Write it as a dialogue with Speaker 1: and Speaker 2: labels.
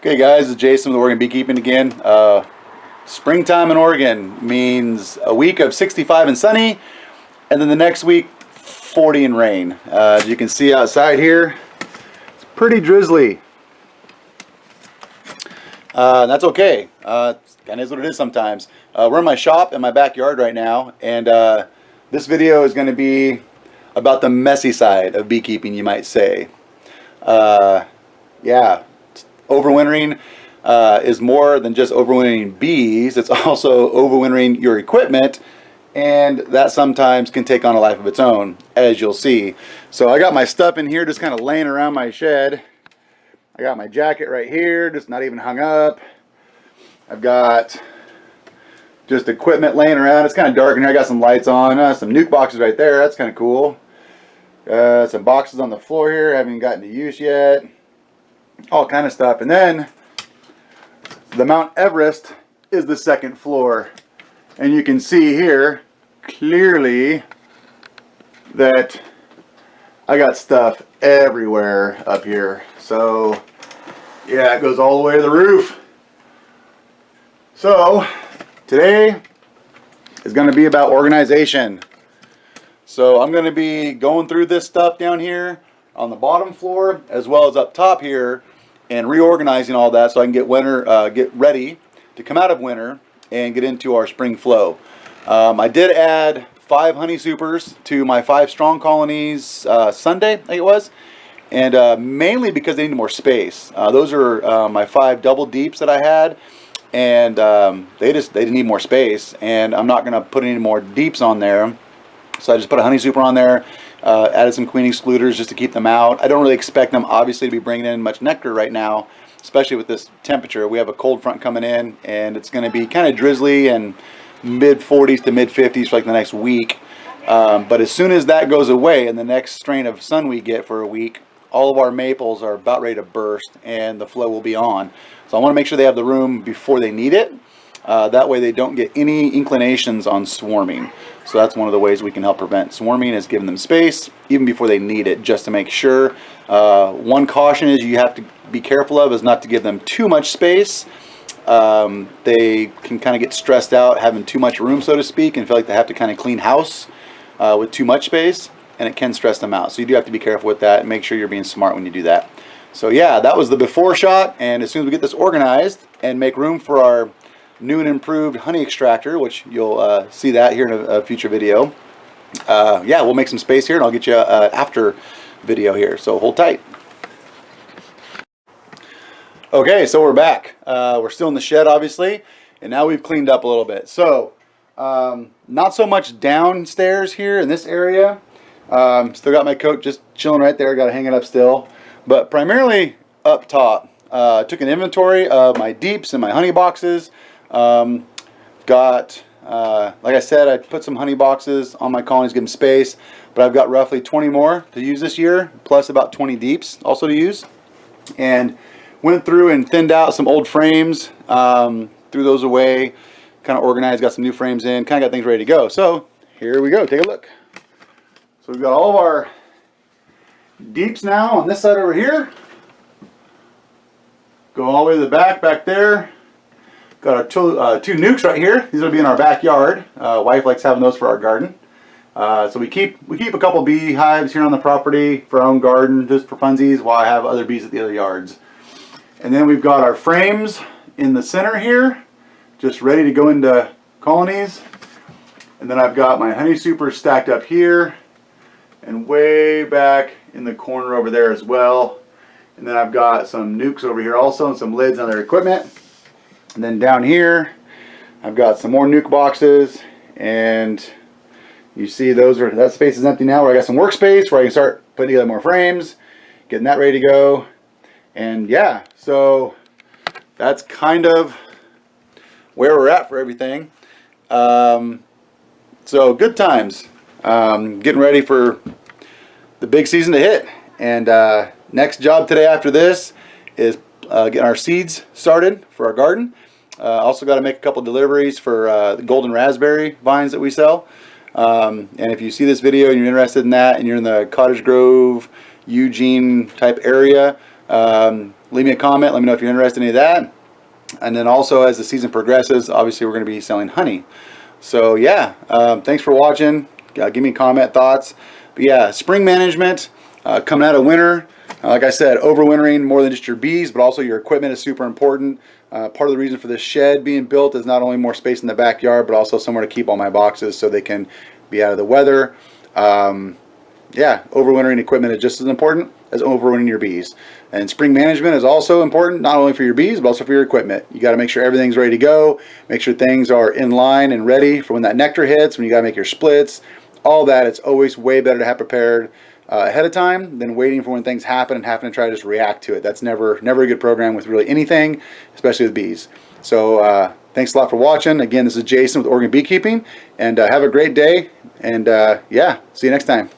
Speaker 1: Okay guys, it's Jason with Oregon Beekeeping again. Springtime in Oregon means a week of 65 and sunny, and then the next week 40 and rain. As you can see outside here, it's pretty drizzly. That's okay. Kind of is what it is sometimes. We're in my shop in my backyard right now, and this video is going to be about the messy side of beekeeping, you might say. Yeah. Overwintering is more than just overwintering bees. It's also overwintering your equipment, and that sometimes can take on a life of its own, as you'll see. So I got my stuff in here just kind of laying around my shed. I got my jacket right here, just not even hung up. I've got just equipment laying around. It's kind of dark in here. I got some lights on, some nuke boxes right there. That's kind of cool. Some boxes on the floor here, haven't gotten to use yet. All kind of stuff. And then the Mount Everest is the second floor, and you can see here clearly that I got stuff everywhere up here. So yeah, it goes all the way to the roof. So today is going to be about organization. So I'm going to be going through this stuff down here on the bottom floor as well as up top here, and reorganizing all that so I can get ready to come out of winter and get into our spring flow. I did add 5 honey supers to my 5 strong colonies Sunday, I think it was, and mainly because they need more space. Those are my 5 double deeps that I had, and they didn't need more space, and I'm not going to put any more deeps on there. So I just put a honey super on there, added some queen excluders just to keep them out. I don't really expect them obviously to be bringing in much nectar right now, especially with this temperature. We have a cold front coming in, and it's going to be kind of drizzly and mid 40s to mid 50s for like the next week. But as soon as that goes away and the next strain of sun we get for a week, all of our maples are about ready to burst and the flow will be on. So I want to make sure they have the room before they need it. That way they don't get any inclinations on swarming. So that's one of the ways we can help prevent swarming, is giving them space even before they need it, just to make sure. One caution is you have to be careful of is not to give them too much space. They can kind of get stressed out having too much room, so to speak, and feel like they have to kind of clean house with too much space, and it can stress them out. So you do have to be careful with that and make sure you're being smart when you do that. So yeah, that was the before shot, and as soon as we get this organized and make room for our new and improved honey extractor, which you'll see that here in a future video. Yeah, we'll make some space here, and I'll get you after video here, so hold tight. Okay, so we're back. We're still in the shed, obviously, and now we've cleaned up a little bit. So not so much downstairs here in this area. Still got my coat just chilling right there, got to hang it up still, but primarily up top. Took an inventory of my deeps and my honey boxes. Like I said, I put some honey boxes on my colonies, give them space, but I've got roughly 20 more to use this year, plus about 20 deeps also to use. And went through and thinned out some old frames, threw those away, kind of organized, got some new frames in, kind of got things ready to go. So here we go, take a look. So we've got all of our deeps now on this side over here. Go all the way to the back there. Got our two nukes right here. These will be in our backyard. Wife likes having those for our garden. So we keep a couple bee hives here on the property for our own garden, just for funsies, while I have other bees at the other yards. And then we've got our frames in the center here, just ready to go into colonies. And then I've got my honey super stacked up here, and way back in the corner over there as well. And then I've got some nukes over here also, and some lids on their equipment. And then down here, I've got some more nuke boxes, and you see that space is empty now, where I got some workspace where I can start putting together more frames, getting that ready to go. And yeah, so that's kind of where we're at for everything. So good times, getting ready for the big season to hit. And next job today after this is getting our seeds started for our garden. Also got to make a couple deliveries for the golden raspberry vines that we sell. And if you see this video and you're interested in that, and you're in the Cottage Grove, Eugene type area, Leave me a comment. Let me know if you're interested in any of that. And then also, as the season progresses, obviously we're going to be selling honey. So yeah, thanks for watching. Give me a comment, thoughts. But yeah, spring management, coming out of winter. Like I said, overwintering more than just your bees, but also your equipment is super important. Part of the reason for this shed being built is not only more space in the backyard, but also somewhere to keep all my boxes so they can be out of the weather. Yeah, overwintering equipment is just as important as overwintering your bees. And spring management is also important, not only for your bees, but also for your equipment. You got to make sure everything's ready to go, make sure things are in line and ready for when that nectar hits, when you got to make your splits, all that. It's always way better to have prepared ahead of time than waiting for when things happen and having to try to just react to it. That's never a good program with really anything, especially with bees. So thanks a lot for watching. Again, this is Jason with Oregon Beekeeping, and have a great day. And yeah, see you next time.